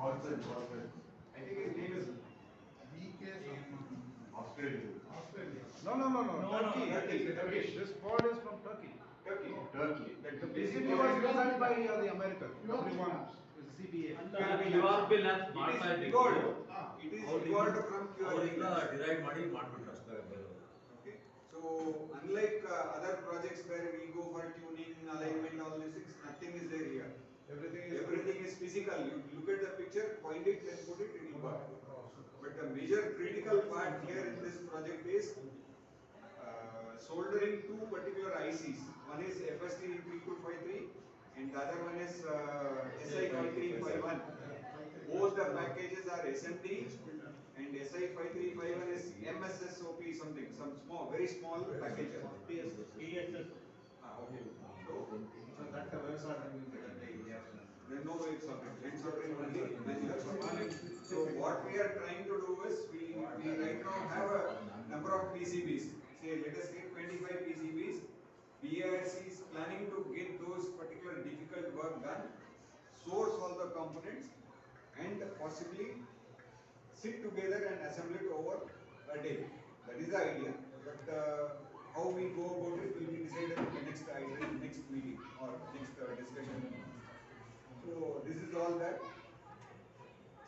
Godson. I think his name is Australia. Turkish. This pod is from Turkey. Turkey. The PCB was designed by the American. Everyone is CBA. It is evolved. It is evolved from ಅವರಿಂದ QRV. Derive ಮಾಡಿ ಮಾಡ್ಬಿಟ್ರು ಅಷ್ಟೇ ಬೇರೆ. Okay. So unlike other projects where we go for tuning, alignment, all these things, nothing is there here. Everything is physical. You look at the picture, point it, then put it, it will work. But the major critical part here in this project is soldering two particular ICs. One is FST3253 and the other one is SI5351. Both the packages are SMD and SI5351 is MSSOP something, some small, very small package. TSS. Okay. So that covers our there are no waves of it. Ends of it only manual. So what we are trying to do is we right now have a number of PCBs. Say let us say 25 PCBs. BIRC is planning to get those particular difficult work done, source all the components, and possibly sit together and assemble it over a day. That is the idea. But how we go about it will be decided in the next meeting or next discussion. So this is all that.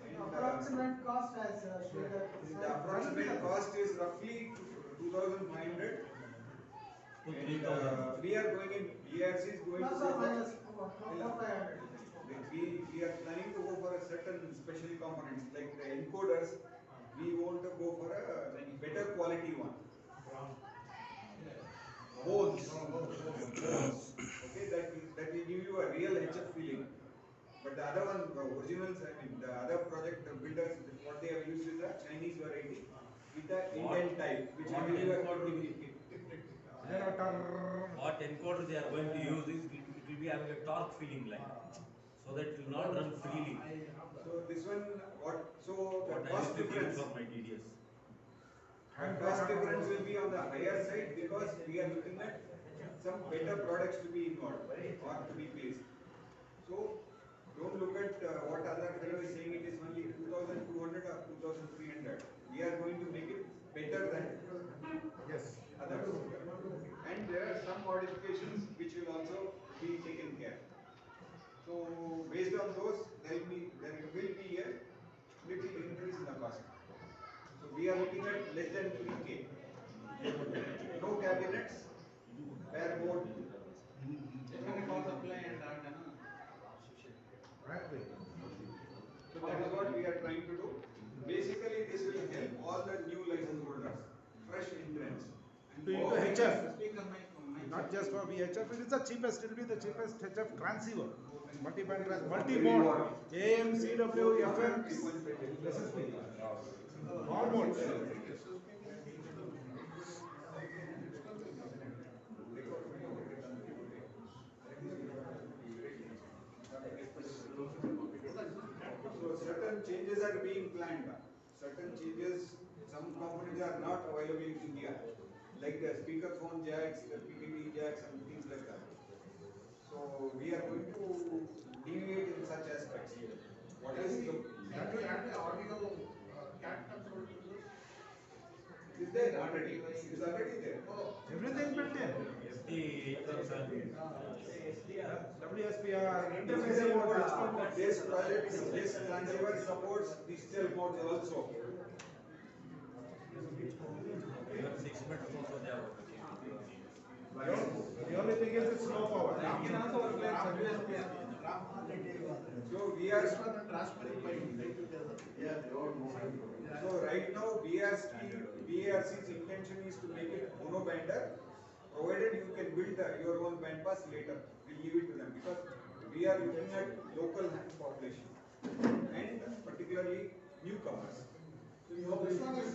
And, approximate cost as Sridhar the said. approximate cost is roughly 2,500. And we are going in. BRC is going Plus to or go minus for, 400. we are planning to go for a certain special components like the encoders. We want to go for a better quality one. Holes. Okay, that will give you a real HF feeling. But the other one, the originals, I mean, the other project the builders, what they have used is a Chinese variety with the Indian type, which will give you a What encoder they are going to use is it will be having a torque feeling like, so that it will not run freely. So this one, what? So the What I cost used to use difference. for my TDS. The cost difference will be on the higher side because we are looking at some better products to be involved or to be placed. So don't look at what other fellow is saying. It is only 2,200 or 2,300. We are going to make it better than others. And there are some modifications which will also be taken care. So based on those, there will be a little increase in the cost. So we are looking at less than 3K. No cabinets, bare board. So that is what we are trying to do. Basically, this will help all the new license holders, fresh entrants. To HF, not just for VHF, it is the cheapest, it will be the cheapest HF transceiver. Multi-band, multi-mode, AM, CW, FM, SSP. All modes. So certain changes are being planned. Certain changes, some components are not available in India, like the speakerphone jacks, the PPT jacks, and things like that. So we are going to deviate in such aspects. What is the? Is there already? Is already there. Everything built in. WSPR, interface mode. This project, this transceiver supports digital modes also. Even 6 meters also they are working. The only thing is it's low power. So we are. So right now BRC's intention is to make it monobander, provided you can build your own bandpass later. We'll give it to them because we are looking at local population and particularly newcomers. So you have is just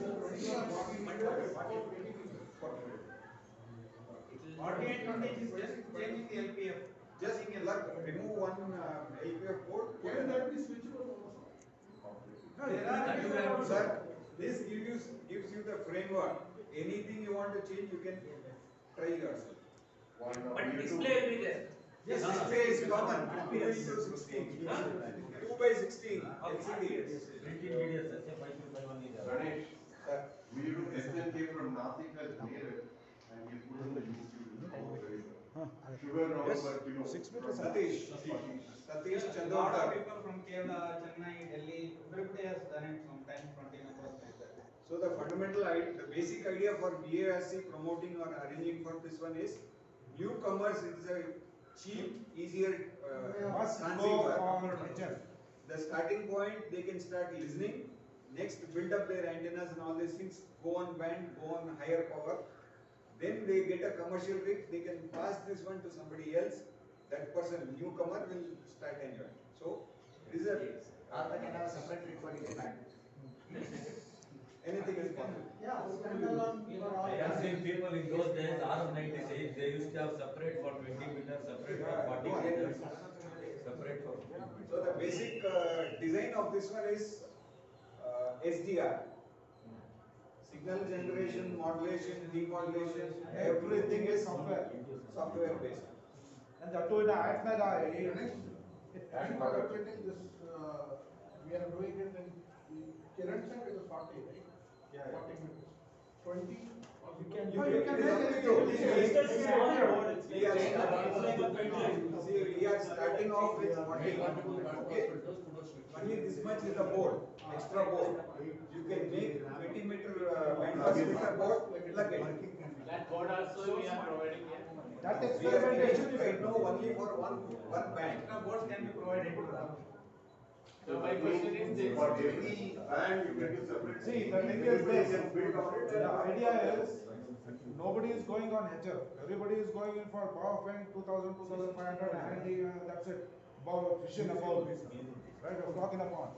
changing the LPF. just remove one LPF port. Can that be switchable also? Sir, this gives you the framework. Anything you want to change, you can try yourself. But display will be there. Yes, 6 is common, 2 into 16. 2 by 16 LCD. Printing media, such a 5351 is there. Ganesh, Sir, మీరు SNK from Nashik has made it and you put in the YouTube. Sugar Yes, per kilo. 6 meters. Satish, Satish Lot of Chandorkar. people from Kerala, Chennai, Delhi, everybody has done it from 10, 20 members like that. So the the basic idea for BARC promoting or arranging for this one is newcomers is a cheap, easier Must go transceiver. on HF. The starting point, they can start listening. Next, build up their antennas and all these things. Go on band, go on higher power. Then they get a commercial rig. They can pass this one to somebody else. That person, newcomer, will start enjoying. So, this is a Or they can have a separate rig for each band. anything is possible. Yeah, standalone for all. I have seen people in those days, RM96, they used to have separate for 20 meters, separate for 40 meters, separate for 50 meters. So the basic design of this one is SDR. Signal generation, modulation, demodulation, everything is software based. And that too in a 8 mega. And participating this, we are doing it in current set it is 40, right? Yeah, yeah. 40 meters. 20, or You can make we are starting off with 40. Okay? Only this much is the board, extra board. You can make 20 meter bandpass filter board, plug it. That board also we are providing here. That We are experimentation making right now only for one band. Extra boards can be provided to them. So my question is this. For every band you get a separate. See, the thing is this, the idea is, nobody is going on HF, everybody is going in for power fan, 2000, 2500, and that's it, about fish in a bowl, right, a frog in a pond.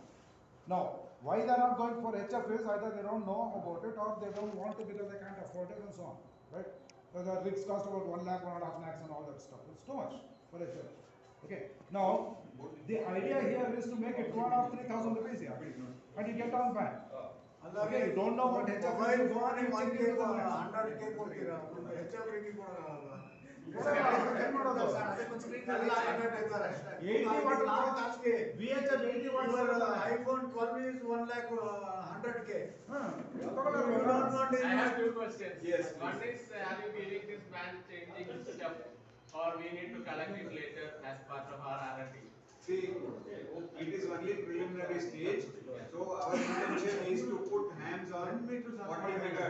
Now, why they are not going for HF is either they don't know about it or they don't want to because they can't afford it and so on, right? So the rigs cost about 1 lakh, 1.5 lakhs and all that stuff, it's too much for HF. Okay, now, the idea here is to make it 2.5, 3,000 rupees here, and you get on ban. Okay, you don't know what HF is, you go on and check it with the net. 100K ಕೊಡ್ತೀರಾ HF rating ಕೊಡೋಣ ಏನ್ ಮಾಡೋದು? 80 watt ಜಾಸ್ತಿ. VHF 80 watts ಬರಲ್ಲ. iPhone 12 is 1 lakh 100K. You don't want I have two questions. Yes, One is, are you giving this band changing stuff or we need to collect it later as part of our R&D? See, it is only preliminary stage, so our intention is to put hands on 40 mega.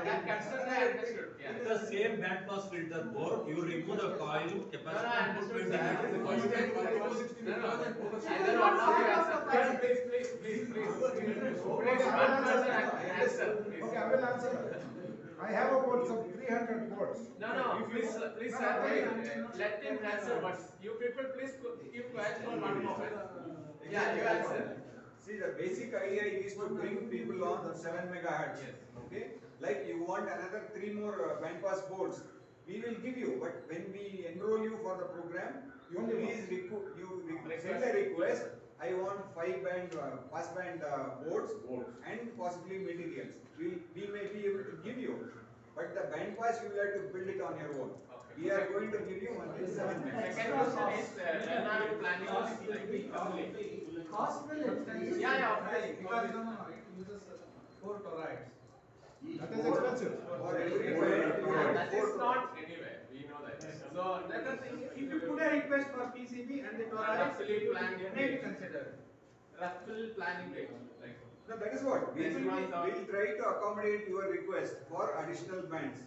That concern I understood, yeah. With the same bandpass filter board, you remove the coil, No, capacitor, I and put understood 20 that. meters. No, either one of you answer. Please. Please, one person answer, please. Okay, I will answer. I have about some 300 boards. No, please, sir, wait. Let him answer, but you people please keep quiet for one moment. Yeah, you answer. See, the basic idea is to bring people on 7 megahertz. Yes. Okay? Like you want another 3 more bandpass boards, we will give you. But when we enroll you for the program, you please send a request. I want 5 band pass band boards and possibly materials. We may be able to give you, but the bandpass you will have to build it on your own. Okay. We are going to give you only 7 megahertz. Second question is, when are you planning on Cost will increase. Yeah, of course. Because no, it uses 4 toroids. That is expensive. For every band, you That have is 4 not anyway, we know that. So, let us think, If you put a request for PCB and the toroids, Roughly planned it may be considered. roughly planning date, like. No, that is what. We Next will month or- we'll try to accommodate your request for additional bands.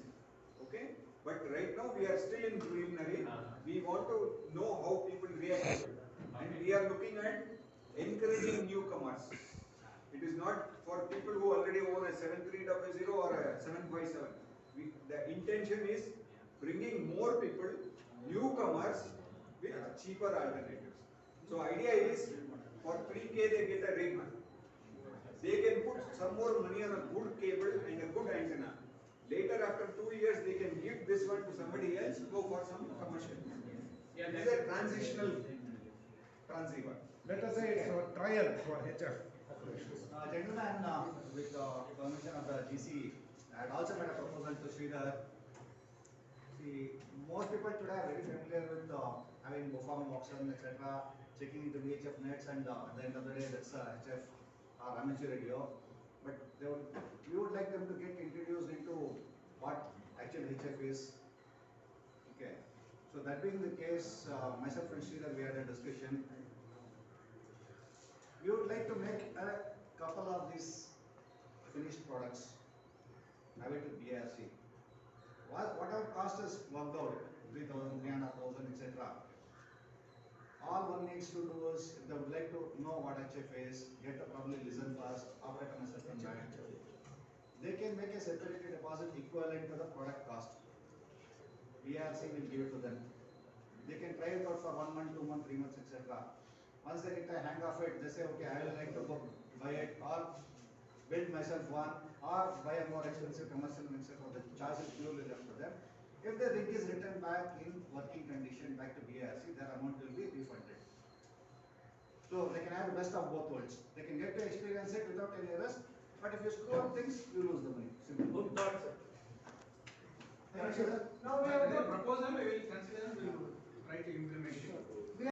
Okay? But right now we are still in preliminary. We want to know how people react to it. And we are looking at encouraging newcomers. It is not for people who already own a 7300 or a 757. The intention is bringing more people, newcomers, with cheaper alternatives. So idea is for 3K they get a rig. They can put some more money on a good cable and a good antenna. Later, after 2 years, they can give this one to somebody else, go for some commercial. Yeah, This is a transitional transceiver. Let us say it's a trial for HF. Gentlemen, with permission of the GC, I had also made a proposal to Sridhar. See, most people today are very familiar with having Bofam, Oxen, etc., checking into VHF nets, and at the end of the day, that's HF or amateur radio. But we would like them to get introduced into what actual HF is. Okay. So that being the case, myself and Sridhar, we had a discussion. We would like to make a couple of these finished products, have it with BRC. Whatever cost is worked out, 3,000, 3,500, etc. All one needs to do is, if they would like to know what HF is, get to probably listen first, operate on a certain band. They can make a separate deposit equivalent to the product cost. BRC will give it to them. They can try it out for 1 month, 2 months, 3 months, etc. Once they get a hang of it, they say, okay, I would like to go buy it or build myself one or buy a more expensive commercial mixer, or the charge is purely left to them. If the rig is returned back in working condition back to BRC, their amount will be refunded. So they can have the best of both worlds. They can get to experience it without any risk, but if you screw up things, you lose the money. Simple. Good thought, sir. Now we have The got proposal we will consider and we will try to implement it.